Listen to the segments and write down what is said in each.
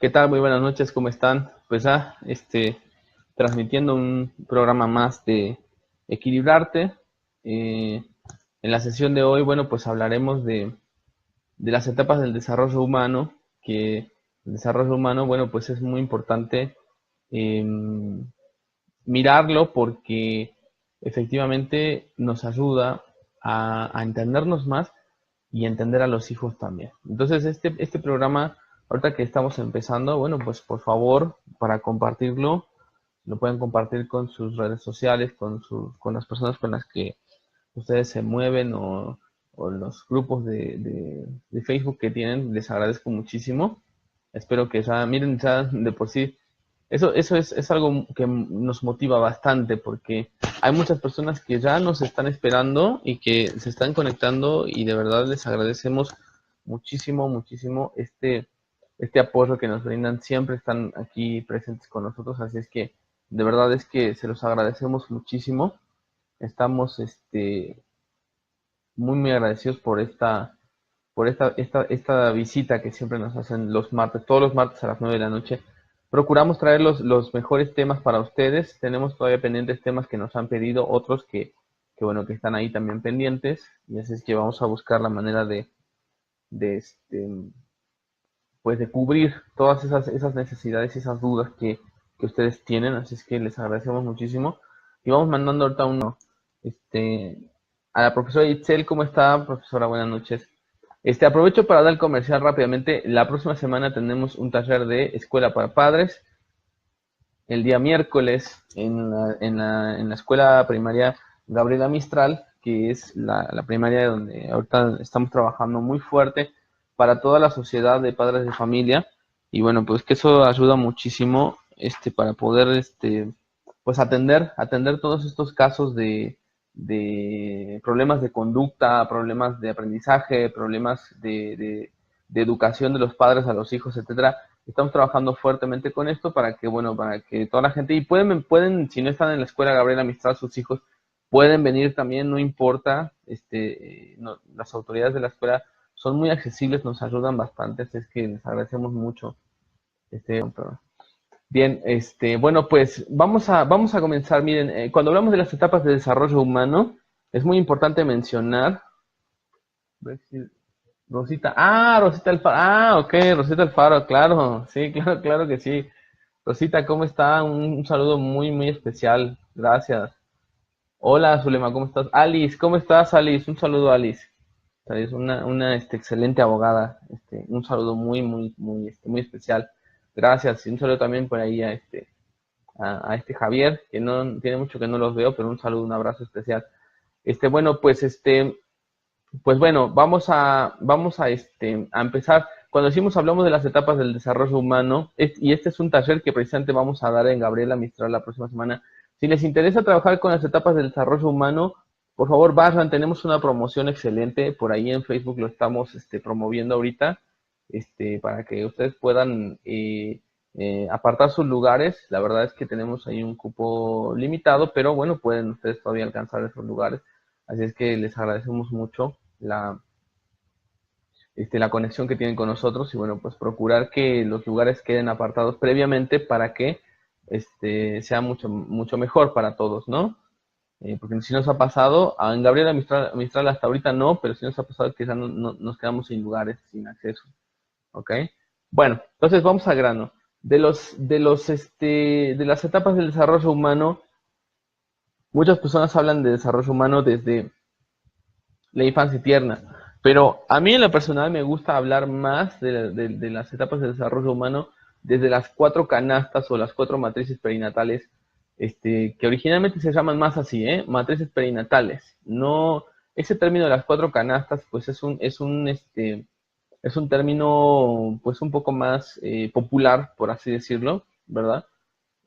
¿Qué tal? Muy buenas noches, ¿cómo están? Pues transmitiendo un programa más de Equilibrarte. Eh, en la sesión de hoy, bueno, pues hablaremos de las etapas del desarrollo humano, que el desarrollo humano, bueno, pues es muy importante eh, mirarlo porque efectivamente nos ayuda a entendernos más y entender a los hijos también. Entonces, este programa, ahorita que estamos empezando, bueno, pues por favor, para compartirlo, lo pueden compartir con sus redes sociales, con las personas con las que ustedes se mueven o los grupos de Facebook que tienen, les agradezco muchísimo. Espero que ya, miren, ya de por sí, eso es algo que nos motiva bastante porque hay muchas personas que ya nos están esperando y que se están conectando y de verdad les agradecemos muchísimo, muchísimo este apoyo que nos brindan. Siempre están aquí presentes con nosotros, así es que de verdad es que se los agradecemos muchísimo. Estamos muy, muy agradecidos por esta visita que siempre nos hacen los martes, todos los martes a las 9 de la noche. Procuramos traer los mejores temas para ustedes. Tenemos todavía pendientes temas que nos han pedido, otros bueno, que están ahí también pendientes. Y así es que vamos a buscar la manera de, este, pues de cubrir todas esas necesidades y esas dudas que ustedes tienen. Así es que les agradecemos muchísimo. Y vamos mandando ahorita uno, a la profesora Itzel. ¿Cómo está, profesora? Buenas noches. Aprovecho para dar el comercial rápidamente. La próxima semana tenemos un taller de escuela para padres. El día miércoles en la escuela primaria Gabriela Mistral, que es la primaria donde ahorita estamos trabajando muy fuerte para toda la sociedad de padres de familia. Y bueno, pues que eso ayuda muchísimo para poder pues atender todos estos casos de problemas de conducta, problemas de aprendizaje, problemas de educación de los padres a los hijos, etcétera. Estamos trabajando fuertemente con esto para que, bueno, para que toda la gente, y pueden, si no están en la escuela Gabriela Mistral, sus hijos pueden venir también, no importa, las autoridades de la escuela son muy accesibles, nos ayudan bastante, así es que les agradecemos mucho. Bien, bueno, pues vamos a comenzar. Miren, cuando hablamos de las etapas de desarrollo humano, es muy importante mencionar, Rosita, Rosita Alfaro, ok, Rosita Alfaro, claro, sí, claro, claro que sí. Rosita, ¿cómo está? Un saludo muy, muy especial, gracias. Hola, Zulema, ¿cómo estás? Alice, ¿cómo estás, Alice? Un saludo, Alice. Alice, una excelente abogada, un saludo muy, muy, muy, muy especial. Gracias, y un saludo también por ahí a Javier, que no tiene mucho que no los veo, pero un saludo, un abrazo especial. Bueno, pues bueno, vamos a empezar. Cuando decimos, hablamos de las etapas del desarrollo humano, y este es un taller que precisamente vamos a dar en Gabriela Mistral la próxima semana. Si les interesa trabajar con las etapas del desarrollo humano, por favor vayan, tenemos una promoción excelente, por ahí en Facebook lo estamos promoviendo ahorita, para que ustedes puedan apartar sus lugares. La verdad es que tenemos ahí un cupo limitado, pero bueno, pueden ustedes todavía alcanzar esos lugares. Así es que les agradecemos mucho la conexión que tienen con nosotros y bueno, pues procurar que los lugares queden apartados previamente para que sea mucho, mucho mejor para todos, ¿no? Porque si nos ha pasado, en Gabriela Mistral hasta ahorita no, pero si nos ha pasado que ya nos quedamos sin lugares, sin acceso, ¿ok? Bueno, entonces vamos al grano. De las etapas del desarrollo humano, muchas personas hablan de desarrollo humano desde la infancia tierna. Pero a mí en lo personal me gusta hablar más de las etapas de desarrollo humano desde las 4 canastas o las 4 matrices perinatales, que originalmente se llaman más así, matrices perinatales. No, ese término de las 4 canastas, pues es un término, pues un poco más popular, por así decirlo, ¿verdad?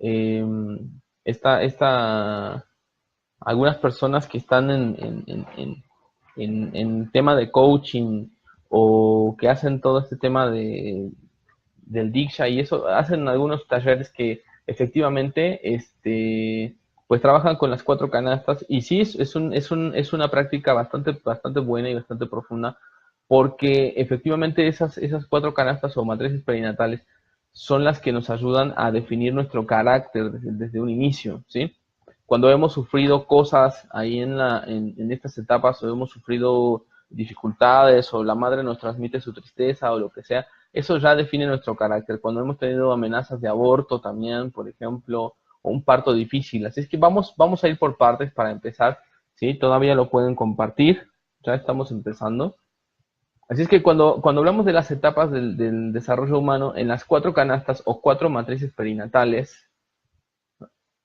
Eh, algunas personas que están en tema de coaching o que hacen todo este tema del Diksha y eso, hacen algunos talleres que efectivamente pues trabajan con las 4 canastas y sí, es una práctica bastante, bastante buena y bastante profunda porque efectivamente esas 4 canastas o matrices perinatales son las que nos ayudan a definir nuestro carácter desde un inicio, ¿sí? Cuando hemos sufrido cosas ahí en estas etapas, o hemos sufrido dificultades, o la madre nos transmite su tristeza, o lo que sea, eso ya define nuestro carácter. Cuando hemos tenido amenazas de aborto también, por ejemplo, o un parto difícil. Así es que vamos a ir por partes para empezar, ¿sí? Todavía lo pueden compartir, ya estamos empezando. Así es que cuando hablamos de las etapas del desarrollo humano, en las 4 canastas o 4 matrices perinatales.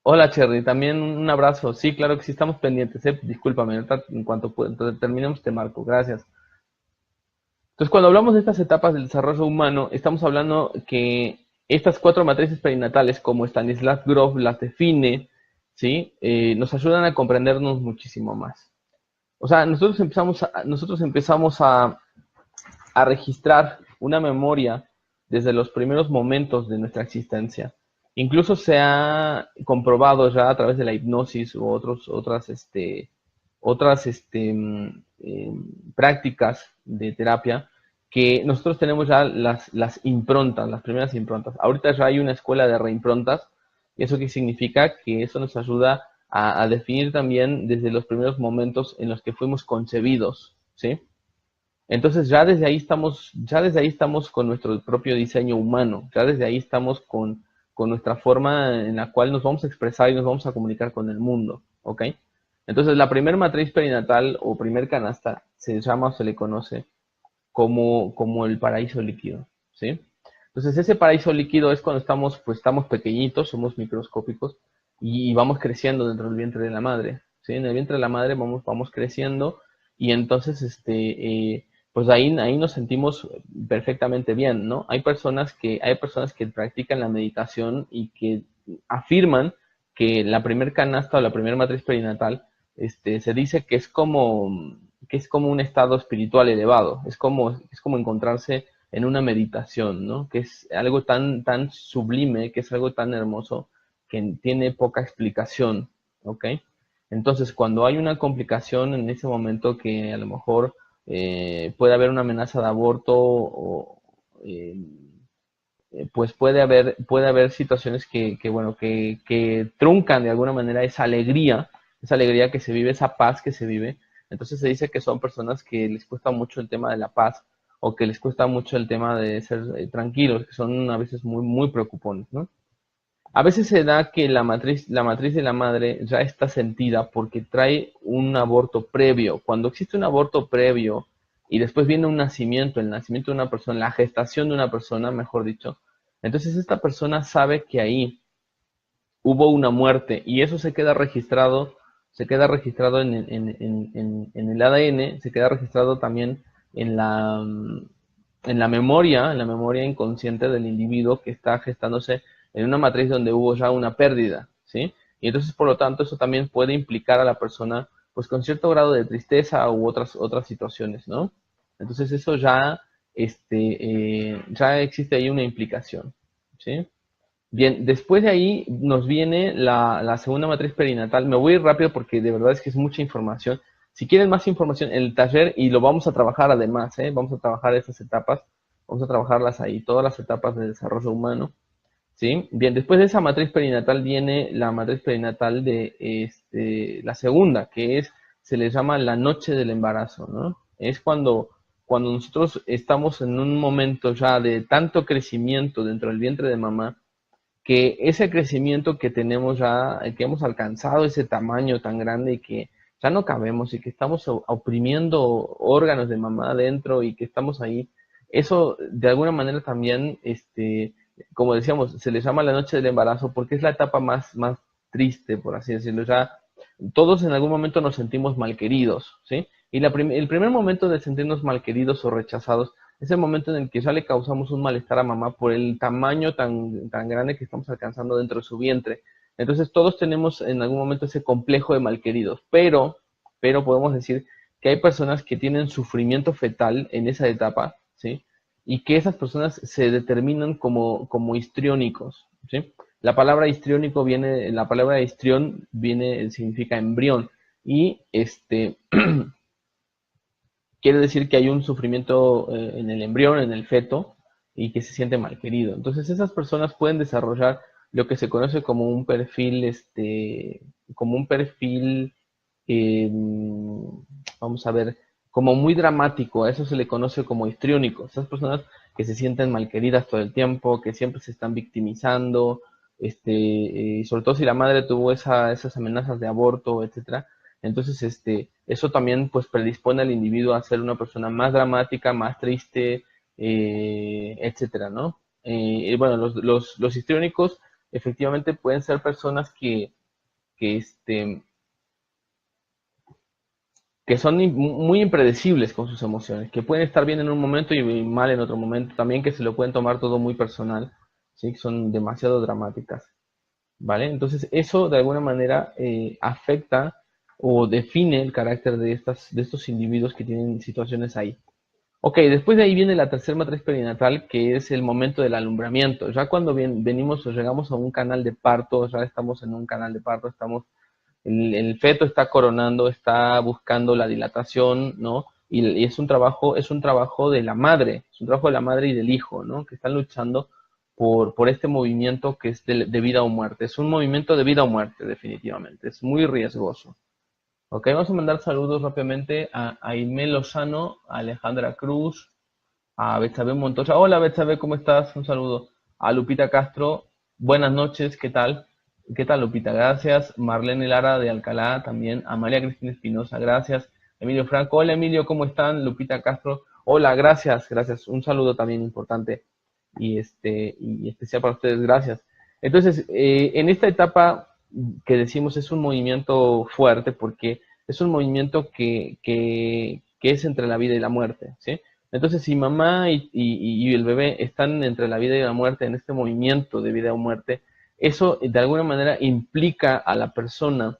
Hola Cherry, también un abrazo. Sí, claro que sí, estamos pendientes, discúlpame, en cuanto terminemos te marco, gracias. Entonces, cuando hablamos de estas etapas del desarrollo humano, estamos hablando que estas 4 matrices perinatales, como Stanislav Grof las define, ¿sí? Nos ayudan a comprendernos muchísimo más. O sea, nosotros empezamos a registrar una memoria desde los primeros momentos de nuestra existencia. Incluso se ha comprobado ya a través de la hipnosis u otras prácticas de terapia que nosotros tenemos ya las improntas, las primeras improntas. Ahorita ya hay una escuela de reimprontas. ¿Y eso qué significa? Que eso nos ayuda a definir también desde los primeros momentos en los que fuimos concebidos, ¿sí? Entonces ya desde ahí estamos con nuestro propio diseño humano, ya desde ahí estamos con nuestra forma en la cual nos vamos a expresar y nos vamos a comunicar con el mundo, ¿ok? Entonces la primer matriz perinatal o primer canasta se llama o se le conoce como el paraíso líquido, ¿sí? Entonces ese paraíso líquido es cuando estamos pequeñitos, somos microscópicos y vamos creciendo dentro del vientre de la madre, ¿sí? En el vientre de la madre vamos creciendo y entonces pues ahí nos sentimos perfectamente bien, ¿no? Hay personas que practican la meditación y que afirman que la primer canasta o la primera matriz perinatal, se dice que es como un estado espiritual elevado, es como encontrarse en una meditación, ¿no? Que es algo tan, tan sublime, que es algo tan hermoso, que tiene poca explicación, ¿ok? Entonces, cuando hay una complicación en ese momento que a lo mejor puede haber una amenaza de aborto eh, pues puede haber situaciones que truncan de alguna manera esa alegría que se vive, esa paz que se vive. Entonces se dice que son personas que les cuesta mucho el tema de la paz o que les cuesta mucho el tema de ser tranquilos, que son a veces muy, muy preocupones, ¿no? A veces se da que la matriz de la madre ya está sentida porque trae un aborto previo. Cuando existe un aborto previo y después viene un nacimiento, el nacimiento de una persona, la gestación de una persona, mejor dicho, entonces esta persona sabe que ahí hubo una muerte y eso se queda registrado en el ADN, se queda registrado también en la memoria inconsciente del individuo que está gestándose en una matriz donde hubo ya una pérdida, ¿sí? Y entonces, por lo tanto, eso también puede implicar a la persona, pues, con cierto grado de tristeza u otras situaciones, ¿no? Entonces, eso ya existe ahí una implicación, ¿sí? Bien, después de ahí nos viene la segunda matriz perinatal. Me voy a ir rápido porque de verdad es que es mucha información. Si quieren más información, en el taller, y lo vamos a trabajar además, vamos a trabajar esas etapas, vamos a trabajarlas ahí, todas las etapas de desarrollo humano, ¿sí? Bien, después de esa matriz perinatal viene la matriz perinatal de la segunda, se le llama la noche del embarazo, ¿no? Es cuando nosotros estamos en un momento ya de tanto crecimiento dentro del vientre de mamá, que ese crecimiento que tenemos ya, que hemos alcanzado ese tamaño tan grande y que ya no cabemos y que estamos oprimiendo órganos de mamá adentro y que estamos ahí, eso de alguna manera también, como decíamos, se le llama la noche del embarazo porque es la etapa más triste, por así decirlo. Ya todos en algún momento nos sentimos malqueridos, ¿sí? Y el primer momento de sentirnos malqueridos o rechazados es el momento en el que ya le causamos un malestar a mamá por el tamaño tan, tan grande que estamos alcanzando dentro de su vientre. Entonces todos tenemos en algún momento ese complejo de malqueridos, pero podemos decir que hay personas que tienen sufrimiento fetal en esa etapa, ¿sí? Y que esas personas se determinan como histriónicos, ¿sí? La palabra histrión significa embrión, y quiere decir que hay un sufrimiento en el embrión, en el feto, y que se siente mal querido. Entonces esas personas pueden desarrollar lo que se conoce como un perfil, como un perfil, eh, vamos a ver, como muy dramático. A eso se le conoce como histriónico. Esas personas que se sienten malqueridas todo el tiempo, que siempre se están victimizando, y sobre todo si la madre tuvo esas amenazas de aborto, etcétera. Entonces, eso también pues predispone al individuo a ser una persona más dramática, más triste, etcétera, ¿no? Y bueno, los histriónicos efectivamente pueden ser personas que, este, que son muy impredecibles con sus emociones, que pueden estar bien en un momento y mal en otro momento, también que se lo pueden tomar todo muy personal, ¿sí? Que son demasiado dramáticas, ¿vale? Entonces eso de alguna manera afecta o define el carácter de estos individuos que tienen situaciones ahí. Ok, después de ahí viene la tercera matriz perinatal, que es el momento del alumbramiento. Ya cuando venimos o llegamos a un canal de parto, ya estamos en un canal de parto, el feto está coronando, está buscando la dilatación, ¿no? Y es un trabajo de la madre, es un trabajo de la madre y del hijo, ¿no? Que están luchando por este movimiento que es de vida o muerte. Es un movimiento de vida o muerte, definitivamente. Es muy riesgoso. Ok, vamos a mandar saludos rápidamente a Aimé Lozano, a Alejandra Cruz, a Betsabe Montoya. Hola Betsabe, ¿cómo estás? Un saludo. A Lupita Castro, buenas noches, ¿qué tal? ¿Qué tal Lupita? Gracias. Marlene Lara de Alcalá también. A María Cristina Espinosa, gracias. Emilio Franco, hola Emilio, ¿cómo están? Lupita Castro, hola, gracias, gracias. Un saludo también importante y especial para ustedes, gracias. Entonces, en esta etapa que decimos es un movimiento fuerte porque es un movimiento que es entre la vida y la muerte, ¿sí? Entonces, si mamá y el bebé están entre la vida y la muerte en este movimiento de vida o muerte, eso de alguna manera implica a la persona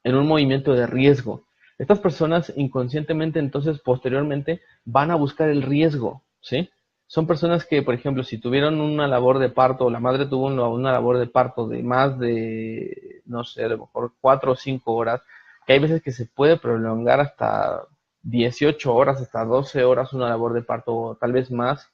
en un movimiento de riesgo. Estas personas inconscientemente, entonces, posteriormente, van a buscar el riesgo, ¿sí? Son personas que, por ejemplo, si tuvieron una labor de parto, o la madre tuvo una labor de parto de más de, no sé, a lo mejor 4 o 5 horas, que hay veces que se puede prolongar hasta 18 horas, hasta 12 horas una labor de parto, o tal vez más.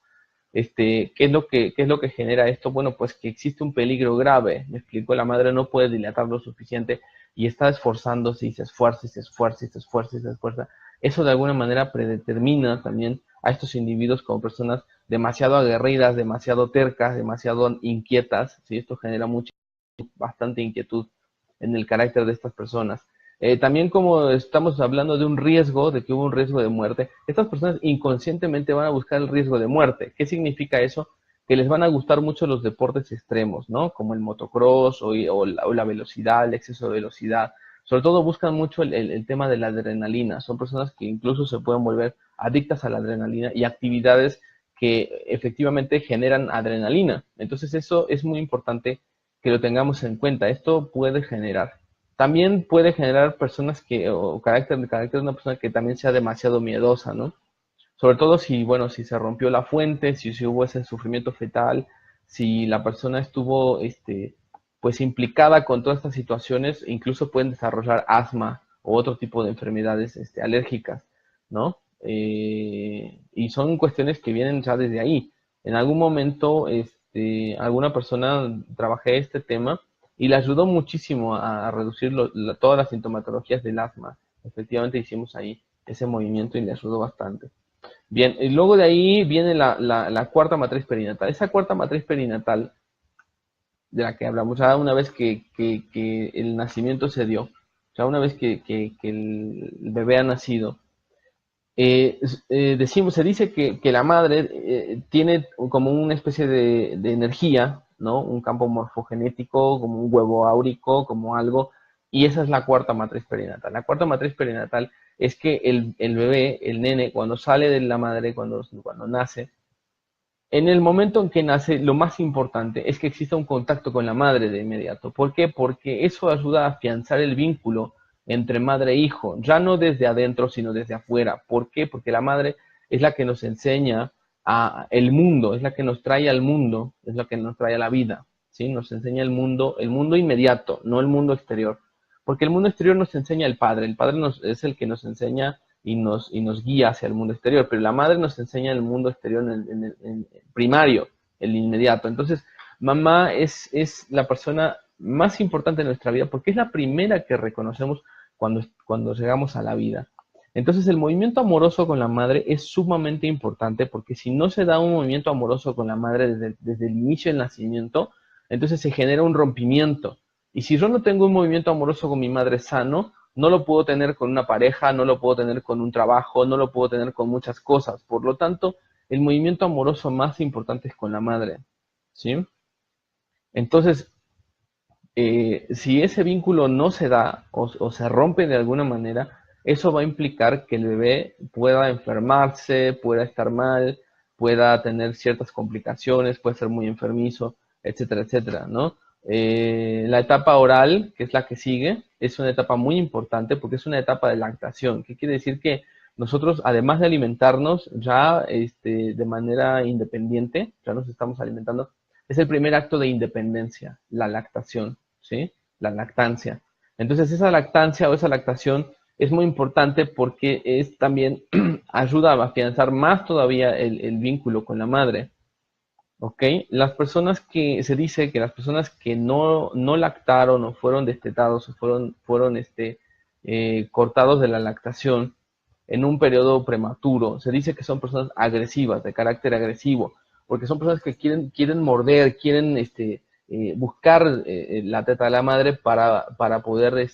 ¿Qué es lo que genera esto? Bueno, pues que existe un peligro grave. Me explico, la madre no puede dilatar lo suficiente y está esforzándose y se esfuerza y se esfuerza y se esfuerza y se esfuerza. Eso de alguna manera predetermina también a estos individuos como personas demasiado aguerridas, demasiado tercas, demasiado inquietas. ¿Sí? Esto genera bastante inquietud en el carácter de estas personas. También como estamos hablando de un riesgo, de que hubo un riesgo de muerte, estas personas inconscientemente van a buscar el riesgo de muerte. ¿Qué significa eso? Que les van a gustar mucho los deportes extremos, ¿no? Como el motocross o la velocidad, el exceso de velocidad. Sobre todo buscan mucho el tema de la adrenalina. Son personas que incluso se pueden volver adictas a la adrenalina y actividades que efectivamente generan adrenalina. Entonces eso es muy importante que lo tengamos en cuenta. Esto puede generar. También puede generar personas o carácter de una persona que también sea demasiado miedosa, ¿no? Sobre todo si, bueno, si se rompió la fuente, si hubo ese sufrimiento fetal, si la persona estuvo, pues implicada con todas estas situaciones, incluso pueden desarrollar asma o otro tipo de enfermedades, alérgicas, ¿no? Y son cuestiones que vienen ya desde ahí. En algún momento, alguna persona trabajé este tema y le ayudó muchísimo a reducir todas las sintomatologías del asma. Efectivamente hicimos ahí ese movimiento y le ayudó bastante. Bien, y luego de ahí viene la cuarta matriz perinatal. Esa cuarta matriz perinatal de la que hablamos, ya una vez que el nacimiento se dio, ya una vez que el bebé ha nacido, se dice que la madre tiene como una especie de energía, ¿no? Un campo morfogenético, como un huevo áurico, como algo, y esa es la cuarta matriz perinatal. La cuarta matriz perinatal es que el bebé, el nene, cuando sale de la madre, cuando nace, en el momento en que nace, lo más importante es que exista un contacto con la madre de inmediato. ¿Por qué? Porque eso ayuda a afianzar el vínculo entre madre e hijo, ya no desde adentro, sino desde afuera. ¿Por qué? Porque la madre es la que nos enseña el mundo, es la que nos trae al mundo, es la que nos trae a la vida, ¿sí? Nos enseña el mundo inmediato, no el mundo exterior. Porque el mundo exterior nos enseña el padre es el que nos enseña y nos guía hacia el mundo exterior, pero la madre nos enseña el mundo exterior en primario, el inmediato. Entonces, mamá es la persona más importante de nuestra vida porque es la primera que reconocemos cuando llegamos a la vida. Entonces, el movimiento amoroso con la madre es sumamente importante porque si no se da un movimiento amoroso con la madre desde el inicio del nacimiento, entonces se genera un rompimiento. Y si yo no tengo un movimiento amoroso con mi madre sano, no lo puedo tener con una pareja, no lo puedo tener con un trabajo, no lo puedo tener con muchas cosas. Por lo tanto, el movimiento amoroso más importante es con la madre, ¿sí? Entonces, si ese vínculo no se da o se rompe de alguna manera, eso va a implicar que el bebé pueda enfermarse, pueda estar mal, pueda tener ciertas complicaciones, puede ser muy enfermizo, etcétera, etcétera, ¿no? La etapa oral, que es la que sigue, es una etapa muy importante porque es una etapa de lactación. ¿Qué quiere decir? Que nosotros, además de alimentarnos ya de manera independiente, ya nos estamos alimentando, es el primer acto de independencia, la lactación, ¿sí? La lactancia. Entonces, esa lactancia o esa lactación es muy importante porque es también ayuda a afianzar más todavía el vínculo con la madre. ¿Ok? Las personas que, se dice que las personas que no lactaron o fueron destetados o fueron cortados de la lactación en un periodo prematuro, se dice que son personas agresivas, de carácter agresivo, porque son personas que quieren morder, quieren buscar la teta de la madre para poder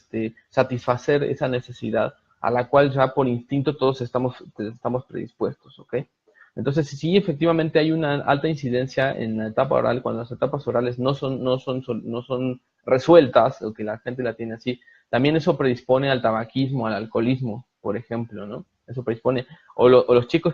satisfacer esa necesidad a la cual ya por instinto todos estamos predispuestos, ¿ok? Entonces, sí, efectivamente hay una alta incidencia en la etapa oral, cuando las etapas orales no son resueltas, o que la gente la tiene así, también eso predispone al tabaquismo, al alcoholismo, por ejemplo, ¿no? Eso predispone. O los chicos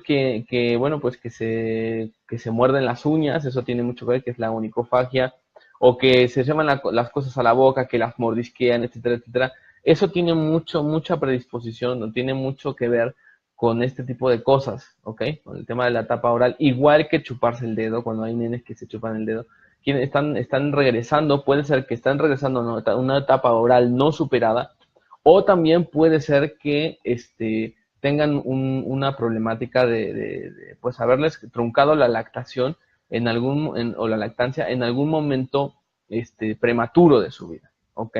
bueno, pues que se muerden las uñas, eso tiene mucho que ver, que es la onicofagia, o que se llevan las cosas a la boca, que las mordisquean, etcétera, etcétera. Eso tiene mucha predisposición, no tiene mucho que ver con este tipo de cosas, ¿ok? Con el tema de la tapa oral, igual que chuparse el dedo, cuando hay nenes que se chupan el dedo, quienes están regresando, puede ser que están regresando a una etapa oral no superada, o también puede ser que tengan una problemática pues haberles truncado la lactación o la lactancia en algún momento prematuro de su vida, ¿ok?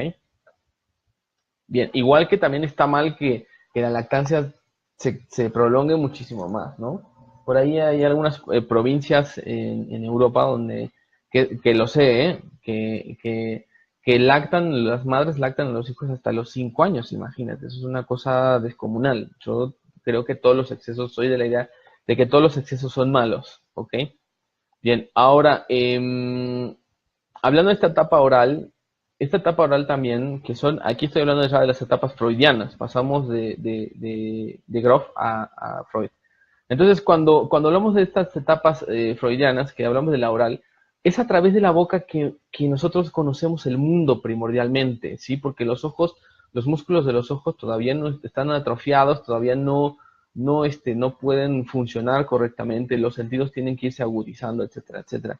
Bien, igual que también está mal que la lactancia se prolongue muchísimo más, ¿no? Por ahí hay algunas provincias en Europa donde, que lo sé, que las madres lactan a los hijos hasta los 5 años, imagínate, eso es una cosa descomunal. Yo creo que todos los excesos, soy de la idea de que todos los excesos son malos, ¿ok? Bien, ahora, hablando de esta etapa oral también, aquí estoy hablando ya de las etapas freudianas, pasamos de Grof a Freud. Entonces, cuando hablamos de estas etapas freudianas, que hablamos de la oral, es a través de la boca que nosotros conocemos el mundo primordialmente, ¿sí? Porque los músculos de los ojos todavía no están atrofiados, todavía no pueden funcionar correctamente, los sentidos tienen que irse agudizando, etcétera, etcétera.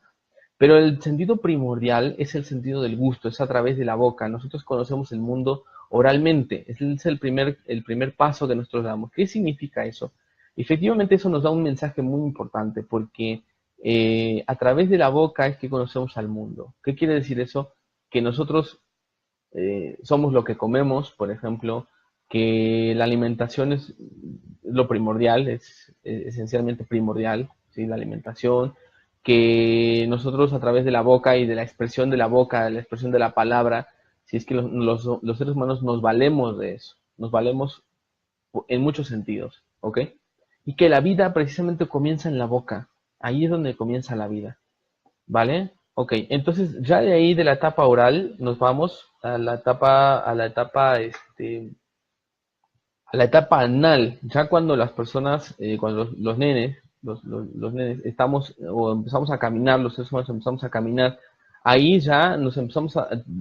Pero el sentido primordial es el sentido del gusto, es a través de la boca. Nosotros conocemos el mundo oralmente, es el primer paso que nosotros damos. ¿Qué significa eso? Efectivamente eso nos da un mensaje muy importante porque a través de la boca es que conocemos al mundo. ¿Qué quiere decir eso? Que nosotros somos lo que comemos, por ejemplo, que la alimentación es lo primordial, es esencialmente primordial, ¿sí? La alimentación, que nosotros a través de la boca y de la expresión de la boca, de la expresión de la palabra, si es que los seres humanos nos valemos de eso, nos valemos en muchos sentidos, ¿ok? Y que la vida precisamente comienza en la boca, ahí es donde comienza la vida, ¿vale? Ok, entonces ya de ahí de la etapa oral nos vamos a la etapa anal, ya cuando las personas, cuando los nenes, los nenes estamos o empezamos a caminar, los seres humanos empezamos a caminar, ahí ya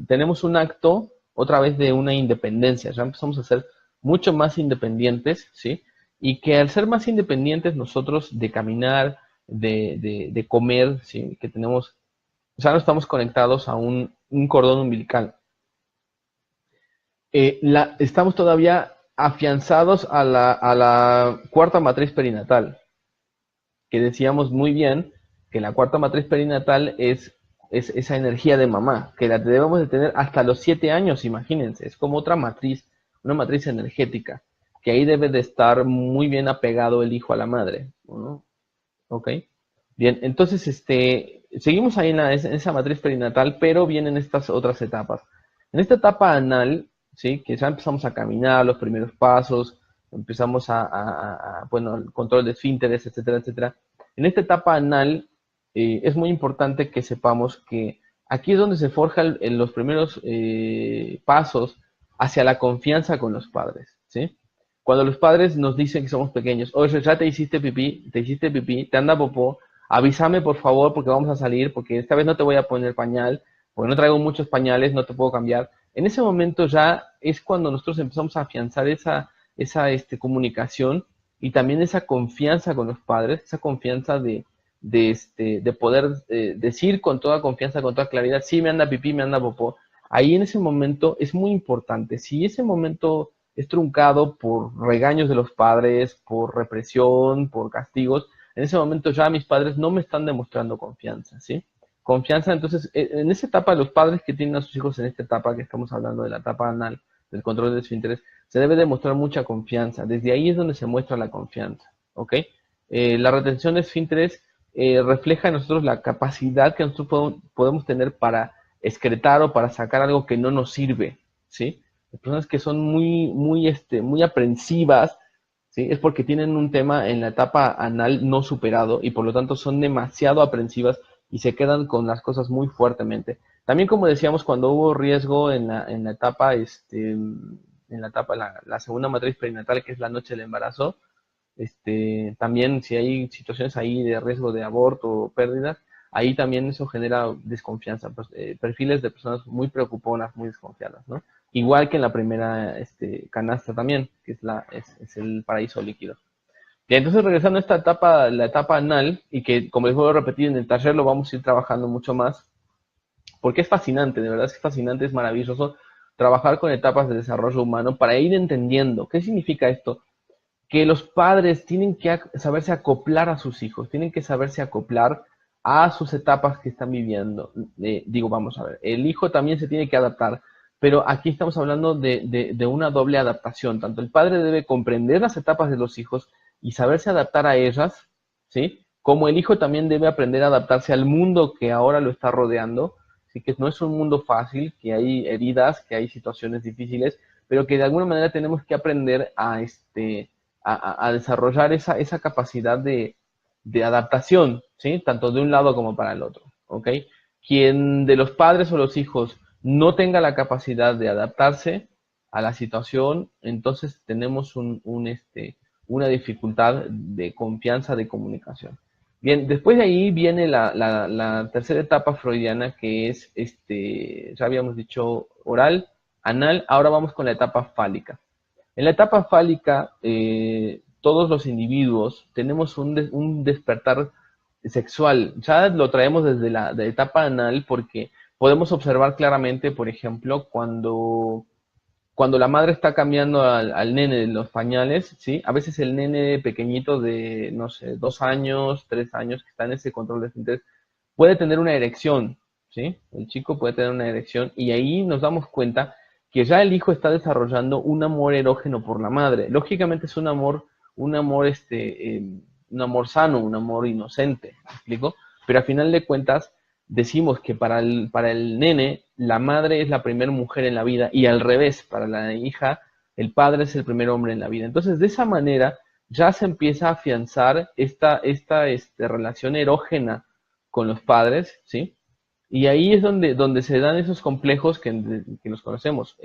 tenemos un acto otra vez de una independencia, ya empezamos a ser mucho más independientes, ¿sí? Y que al ser más independientes nosotros de caminar, de comer, ¿sí? Que tenemos, ya no estamos conectados a un cordón umbilical. Estamos todavía afianzados a la cuarta matriz perinatal, que decíamos muy bien que la cuarta matriz perinatal es esa energía de mamá, que la debemos de tener hasta los 7 años, imagínense, es como otra matriz, una matriz energética, que ahí debe de estar muy bien apegado el hijo a la madre, ¿no? ¿Ok? Bien, entonces seguimos ahí en esa matriz perinatal, pero vienen estas otras etapas. En esta etapa anal, ¿sí? Que ya empezamos a caminar, los primeros pasos, empezamos bueno, el control de esfínteres, etcétera, etcétera. En esta etapa anal es muy importante que sepamos que aquí es donde se forjan los primeros pasos hacia la confianza con los padres, ¿sí? Cuando los padres nos dicen que somos pequeños, oye, ya te hiciste pipí, te anda popó, avísame por favor porque vamos a salir, porque esta vez no te voy a poner pañal, porque no traigo muchos pañales, no te puedo cambiar. En ese momento ya es cuando nosotros empezamos a afianzar esa comunicación y también esa confianza con los padres, esa confianza de poder decir con toda confianza, con toda claridad, sí, me anda pipí, me anda popó. Ahí en ese momento es muy importante. Si ese momento es truncado por regaños de los padres, por represión, por castigos, en ese momento ya mis padres no me están demostrando confianza, ¿sí? Confianza, entonces, en esa etapa, los padres que tienen a sus hijos en esta etapa que estamos hablando de la etapa anal, del control de esfínteres, se debe demostrar mucha confianza. Desde ahí es donde se muestra la confianza, ¿ok? La retención de esfínteres refleja en nosotros la capacidad que nosotros podemos tener para excretar o para sacar algo que no nos sirve, ¿sí? Las personas que son muy aprensivas, ¿sí? Es porque tienen un tema en la etapa anal no superado y por lo tanto son demasiado aprensivas y se quedan con las cosas muy fuertemente. También como decíamos, cuando hubo riesgo en la etapa, la segunda matriz perinatal, que es la noche del embarazo, también si hay situaciones ahí de riesgo de aborto o pérdidas, ahí también eso genera desconfianza, pues, perfiles de personas muy preocuponas, muy desconfiadas, ¿no? Igual que en la primera canasta también, que es el paraíso líquido. Y entonces regresando a esta etapa, la etapa anal, y que como les voy a repetir en el taller lo vamos a ir trabajando mucho más, porque es fascinante, de verdad es fascinante, es maravilloso trabajar con etapas de desarrollo humano para ir entendiendo qué significa esto, que los padres tienen que saberse acoplar a sus hijos, tienen que saberse acoplar a sus etapas que están viviendo. Digo, vamos a ver, el hijo también se tiene que adaptar, pero aquí estamos hablando de una doble adaptación. Tanto el padre debe comprender las etapas de los hijos y saberse adaptar a ellas, ¿sí? Como el hijo también debe aprender a adaptarse al mundo que ahora lo está rodeando, así que no es un mundo fácil, que hay heridas, que hay situaciones difíciles, pero que de alguna manera tenemos que aprender a desarrollar esa capacidad de adaptación, ¿sí? Tanto de un lado como para el otro, ¿ok? Quien de los padres o los hijos no tenga la capacidad de adaptarse a la situación, entonces tenemos una dificultad de confianza de comunicación. Bien, después de ahí viene la tercera etapa freudiana, que es, ya habíamos dicho, oral, anal, ahora vamos con la etapa fálica. En la etapa fálica, todos los individuos tenemos un despertar sexual. Ya lo traemos desde la etapa anal porque podemos observar claramente, por ejemplo, cuando la madre está cambiando al nene de los pañales, ¿sí? A veces el nene pequeñito de, no sé, 2 años, 3 años, que está en ese control de esfínteres, puede tener una erección, ¿sí? El chico puede tener una erección y ahí nos damos cuenta que ya el hijo está desarrollando un amor erógeno por la madre. Lógicamente es un amor sano, un amor inocente, ¿me explico? Pero al final de cuentas decimos que para el nene la madre es la primera mujer en la vida y al revés, para la hija el padre es el primer hombre en la vida. Entonces de esa manera ya se empieza a afianzar esta relación erógena con los padres, ¿sí? Y ahí es donde se dan esos complejos que los conocemos.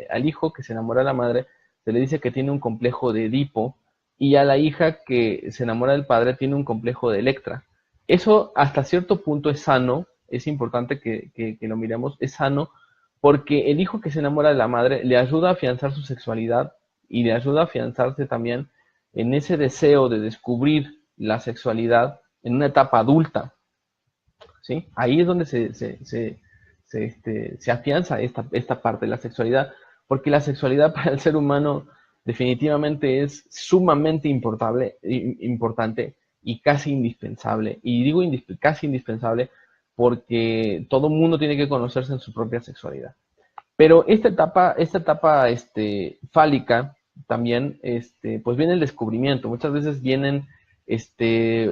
Al hijo que se enamora de la madre se le dice que tiene un complejo de Edipo y a la hija que se enamora del padre tiene un complejo de Electra. Eso hasta cierto punto es sano, es importante que lo miremos, es sano porque el hijo que se enamora de la madre le ayuda a afianzar su sexualidad y le ayuda a afianzarse también en ese deseo de descubrir la sexualidad en una etapa adulta, ¿sí? Ahí es donde se afianza esta parte de la sexualidad, porque la sexualidad para el ser humano definitivamente es sumamente importante y casi indispensable. Y digo casi indispensable porque todo mundo tiene que conocerse en su propia sexualidad. Pero esta etapa fálica también, pues viene el descubrimiento. Muchas veces vienen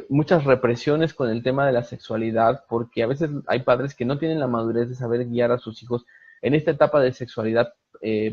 muchas represiones con el tema de la sexualidad, porque a veces hay padres que no tienen la madurez de saber guiar a sus hijos en esta etapa de sexualidad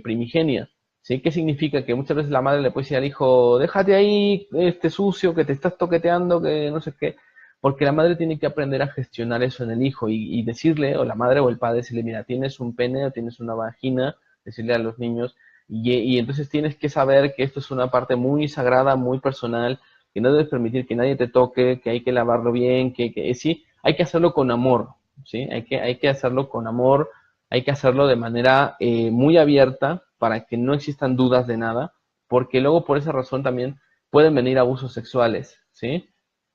primigenia. ¿Sí? ¿Qué significa? Que muchas veces la madre le puede decir al hijo, déjate ahí, sucio, que te estás toqueteando, que no sé qué, porque la madre tiene que aprender a gestionar eso en el hijo y decirle, o la madre o el padre, decirle, mira, tienes un pene o tienes una vagina, decirle a los niños, y entonces tienes que saber que esto es una parte muy sagrada, muy personal, que no debes permitir que nadie te toque, que hay que lavarlo bien, que sí, hay que hacerlo con amor, ¿sí? Hay que hacerlo con amor, hay que hacerlo de manera muy abierta para que no existan dudas de nada, porque luego por esa razón también pueden venir abusos sexuales, ¿sí?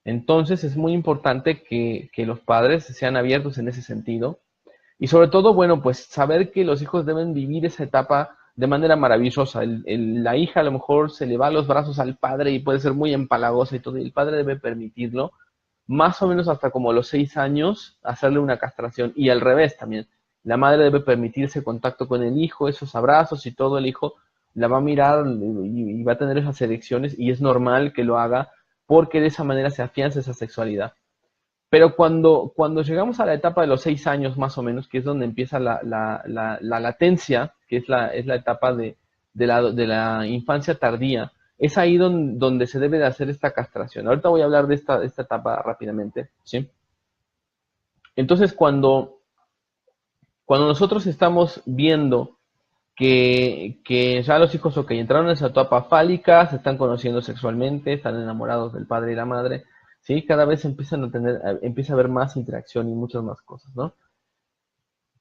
Entonces es muy importante que los padres sean abiertos en ese sentido y sobre todo, bueno, pues saber que los hijos deben vivir esa etapa de manera maravillosa. La hija a lo mejor se le va a los brazos al padre y puede ser muy empalagosa y todo, y el padre debe permitirlo, más o menos hasta como los 6 años, hacerle una castración. Y al revés también, la madre debe permitirse contacto con el hijo, esos abrazos y todo, el hijo la va a mirar y va a tener esas elecciones y es normal que lo haga porque de esa manera se afianza esa sexualidad. Pero cuando llegamos a la etapa de los 6 años más o menos, que es donde empieza la latencia, que es la etapa de la infancia tardía, es ahí donde se debe de hacer esta castración. Ahorita voy a hablar de esta etapa rápidamente, ¿sí? Entonces, cuando nosotros estamos viendo que ya los hijos, ok, entraron en esa etapa fálica, se están conociendo sexualmente, están enamorados del padre y la madre, ¿sí? Cada vez empieza a haber más interacción y muchas más cosas, ¿no?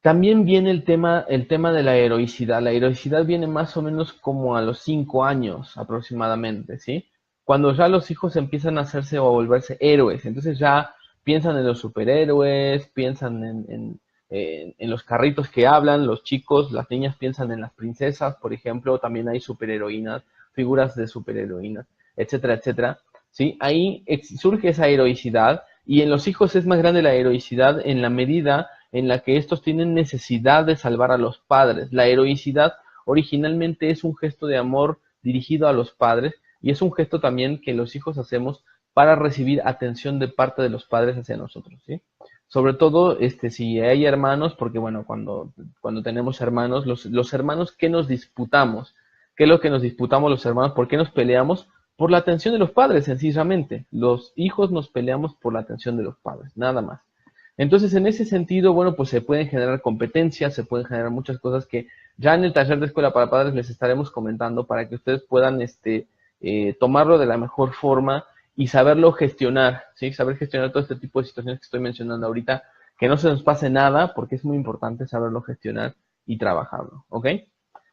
También viene el tema de la heroicidad. La heroicidad viene más o menos como a los 5 años aproximadamente, ¿sí? Cuando ya los hijos empiezan a hacerse o a volverse héroes, entonces ya piensan en los superhéroes, piensan en los carritos que hablan, los chicos, las niñas piensan en las princesas, por ejemplo, también hay superheroínas, figuras de superheroínas, etcétera, etcétera, ¿sí? Ahí surge esa heroicidad y en los hijos es más grande la heroicidad en la medida en la que estos tienen necesidad de salvar a los padres. La heroicidad originalmente es un gesto de amor dirigido a los padres y es un gesto también que los hijos hacemos para recibir atención de parte de los padres hacia nosotros, ¿sí? Sobre todo, si hay hermanos, porque bueno, cuando tenemos hermanos, los hermanos, ¿qué nos disputamos? ¿Qué es lo que nos disputamos los hermanos? ¿Por qué nos peleamos? Por la atención de los padres, sencillamente. Los hijos nos peleamos por la atención de los padres, nada más. Entonces, en ese sentido, bueno, pues se pueden generar competencias, se pueden generar muchas cosas que ya en el taller de Escuela para Padres les estaremos comentando para que ustedes puedan tomarlo de la mejor forma y saberlo gestionar, ¿sí? Saber gestionar todo este tipo de situaciones que estoy mencionando ahorita, que no se nos pase nada, porque es muy importante saberlo gestionar y trabajarlo, ¿ok?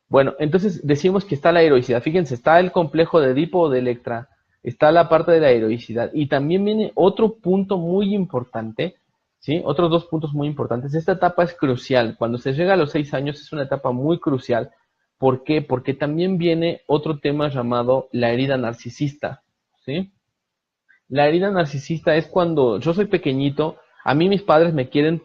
Bueno, entonces decimos que está la heroicidad. Fíjense, está el complejo de Edipo o de Electra, está la parte de la heroicidad y también viene otro punto muy importante, ¿sí? Otros dos puntos muy importantes. Esta etapa es crucial. Cuando se llega a los 6 años es una etapa muy crucial. ¿Por qué? Porque también viene otro tema llamado la herida narcisista, ¿sí? La herida narcisista es cuando yo soy pequeñito, a mí mis padres me quieren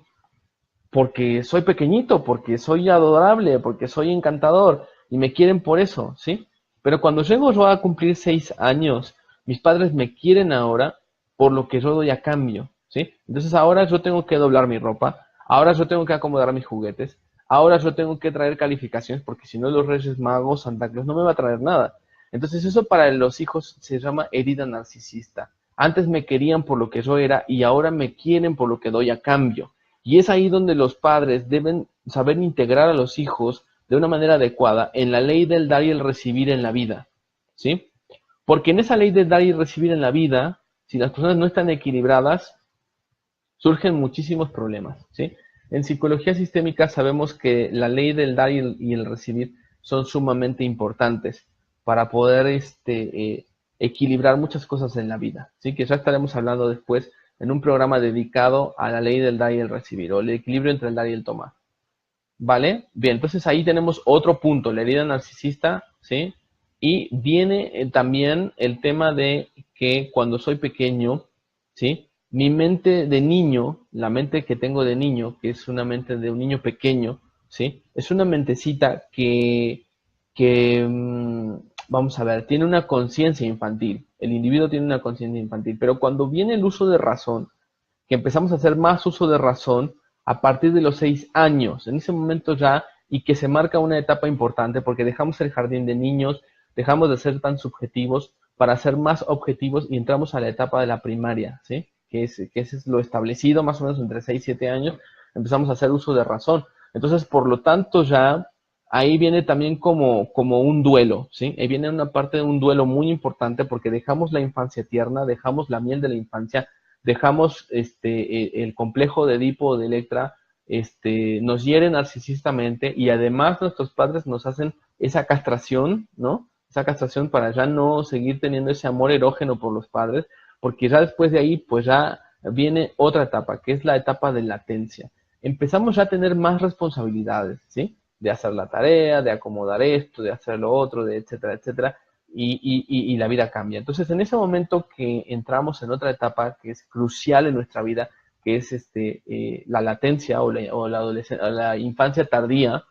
porque soy pequeñito, porque soy adorable, porque soy encantador y me quieren por eso, ¿sí? Pero cuando llego yo a cumplir 6 años, mis padres me quieren ahora por lo que yo doy a cambio, ¿sí? Entonces ahora yo tengo que doblar mi ropa, ahora yo tengo que acomodar mis juguetes, ahora yo tengo que traer calificaciones porque si no los Reyes Magos, Santa Claus no me va a traer nada. Entonces eso para los hijos se llama herida narcisista. Antes me querían por lo que yo era y ahora me quieren por lo que doy a cambio. Y es ahí donde los padres deben saber integrar a los hijos de una manera adecuada en la ley del dar y el recibir en la vida, ¿sí? Porque en esa ley del dar y recibir en la vida, si las personas no están equilibradas, surgen muchísimos problemas, ¿sí? En psicología sistémica sabemos que la ley del dar y el recibir son sumamente importantes para poder equilibrar muchas cosas en la vida, ¿sí? Que ya estaremos hablando después en un programa dedicado a la ley del dar y el recibir, o el equilibrio entre el dar y el tomar. ¿Vale? Bien, entonces ahí tenemos otro punto, la herida narcisista, ¿sí? Y viene también el tema de que cuando soy pequeño, ¿sí? Mi mente de niño, la mente que tengo de niño, que es una mente de un niño pequeño, ¿sí? Es una mentecita que vamos a ver, tiene una conciencia infantil. El individuo tiene una conciencia infantil, pero cuando viene el uso de razón, que empezamos a hacer más uso de razón a partir de los 6 años, en ese momento ya, y que se marca una etapa importante porque dejamos el jardín de niños, dejamos de ser tan subjetivos para ser más objetivos y entramos a la etapa de la primaria, ¿sí? Que es lo establecido más o menos entre 6 y 7 años, empezamos a hacer uso de razón. Entonces, por lo tanto, ya ahí viene también como un duelo, ¿sí? Ahí viene una parte de un duelo muy importante porque dejamos la infancia tierna, dejamos la miel de la infancia, dejamos el complejo de Edipo o de Electra, nos hiere narcisistamente y además nuestros padres nos hacen esa castración, ¿no? Esa castración para ya no seguir teniendo ese amor erógeno por los padres, porque ya después de ahí, pues ya viene otra etapa, que es la etapa de latencia. Empezamos ya a tener más responsabilidades, ¿sí? De hacer la tarea, de acomodar esto, de hacer lo otro, de etcétera, etcétera, y la vida cambia. Entonces, en ese momento que entramos en otra etapa que es crucial en nuestra vida, que es la latencia o la infancia tardía,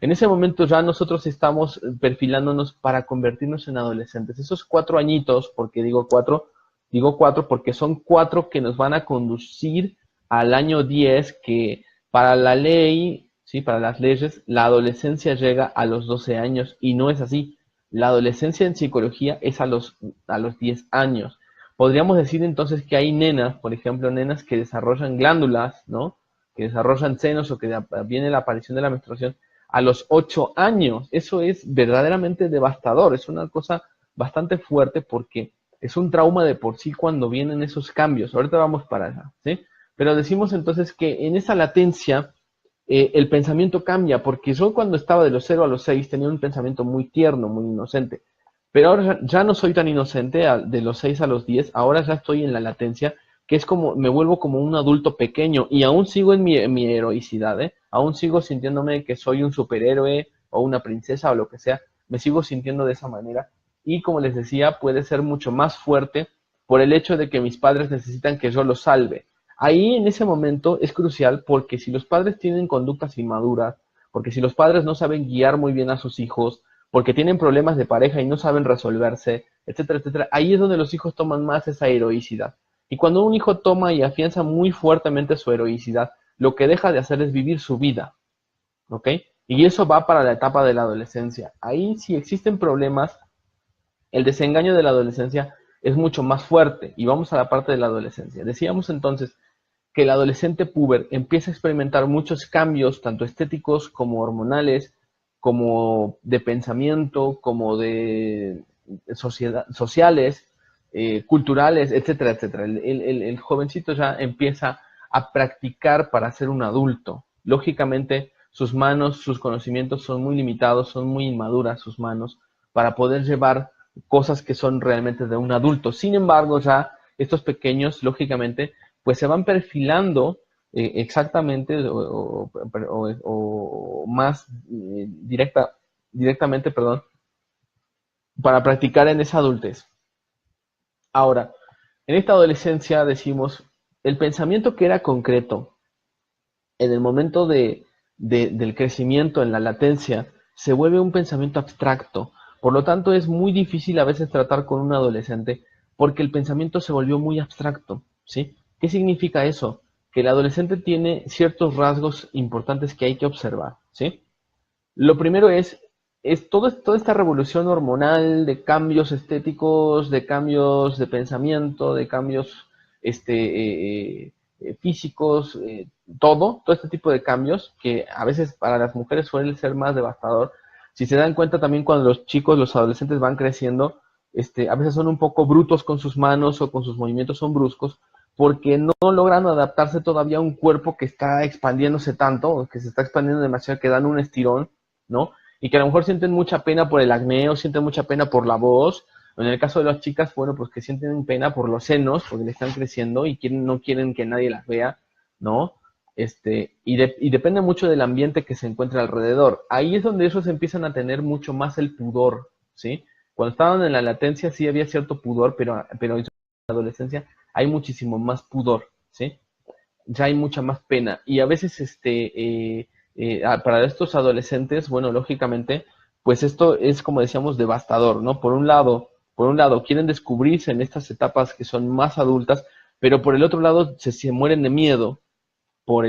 en ese momento ya nosotros estamos perfilándonos para convertirnos en adolescentes. Esos 4 añitos, porque digo cuatro porque son 4 que nos van a conducir al año 10, que para la ley, ¿sí? Para las leyes, la adolescencia llega a los 12 años y no es así. La adolescencia en psicología es a los 10 años. Podríamos decir entonces que hay nenas, por ejemplo, nenas que desarrollan glándulas, ¿no? Que desarrollan senos o que viene la aparición de la menstruación a los 8 años. Eso es verdaderamente devastador, es una cosa bastante fuerte porque es un trauma de por sí cuando vienen esos cambios. Ahorita vamos para allá, ¿sí? Pero decimos entonces que en esa latencia el pensamiento cambia, porque yo cuando estaba de los 0 a los 6 tenía un pensamiento muy tierno, muy inocente. Pero ahora ya no soy tan inocente de los 6 a los 10, ahora ya estoy en la latencia, que es como, me vuelvo como un adulto pequeño y aún sigo en mi heroicidad, ¿eh? Aún sigo sintiéndome que soy un superhéroe o una princesa o lo que sea, me sigo sintiendo de esa manera y como les decía, puede ser mucho más fuerte por el hecho de que mis padres necesitan que yo los salve. Ahí en ese momento es crucial porque si los padres tienen conductas inmaduras, porque si los padres no saben guiar muy bien a sus hijos, porque tienen problemas de pareja y no saben resolverse, etcétera, etcétera, ahí es donde los hijos toman más esa heroicidad. Y cuando un hijo toma y afianza muy fuertemente su heroicidad, lo que deja de hacer es vivir su vida, ¿ok? Y eso va para la etapa de la adolescencia. Ahí si existen problemas, el desengaño de la adolescencia es mucho más fuerte. Y vamos a la parte de la adolescencia. Decíamos entonces que el adolescente puber empieza a experimentar muchos cambios, tanto estéticos como hormonales, como de pensamiento, como de sociales, culturales, etcétera, etcétera. El jovencito ya empieza a practicar para ser un adulto. Lógicamente, sus manos, sus conocimientos son muy limitados, son muy inmaduras sus manos para poder llevar cosas que son realmente de un adulto. Sin embargo, ya estos pequeños, lógicamente, pues se van perfilando exactamente o más directamente, perdón, para practicar en esa adultez. Ahora, en esta adolescencia decimos, el pensamiento que era concreto en el momento del crecimiento, en la latencia, se vuelve un pensamiento abstracto. Por lo tanto, es muy difícil a veces tratar con un adolescente porque el pensamiento se volvió muy abstracto, ¿sí? ¿Qué significa eso? Que el adolescente tiene ciertos rasgos importantes que hay que observar, ¿sí? Lo primero es toda esta revolución hormonal de cambios estéticos, de cambios de pensamiento, de cambios físicos, todo este tipo de cambios que a veces para las mujeres suele ser más devastador. Si se dan cuenta también cuando los chicos, los adolescentes van creciendo, a veces son un poco brutos con sus manos o con sus movimientos son bruscos, porque no logran adaptarse todavía a un cuerpo que está expandiéndose tanto, que se está expandiendo demasiado, que dan un estirón, ¿no? Y que a lo mejor sienten mucha pena por el acné o sienten mucha pena por la voz. En el caso de las chicas, bueno, pues que sienten pena por los senos, porque le están creciendo y no quieren que nadie las vea, ¿no? Y depende mucho del ambiente que se encuentra alrededor. Ahí es donde ellos empiezan a tener mucho más el pudor, ¿sí? Cuando estaban en la latencia sí había cierto pudor, pero en la adolescencia hay muchísimo más pudor, ¿sí? Ya hay mucha más pena. Y a veces, para estos adolescentes, bueno, lógicamente, pues esto es, como decíamos, devastador, ¿no? Por un lado, quieren descubrirse en estas etapas que son más adultas, pero por el otro lado se mueren de miedo por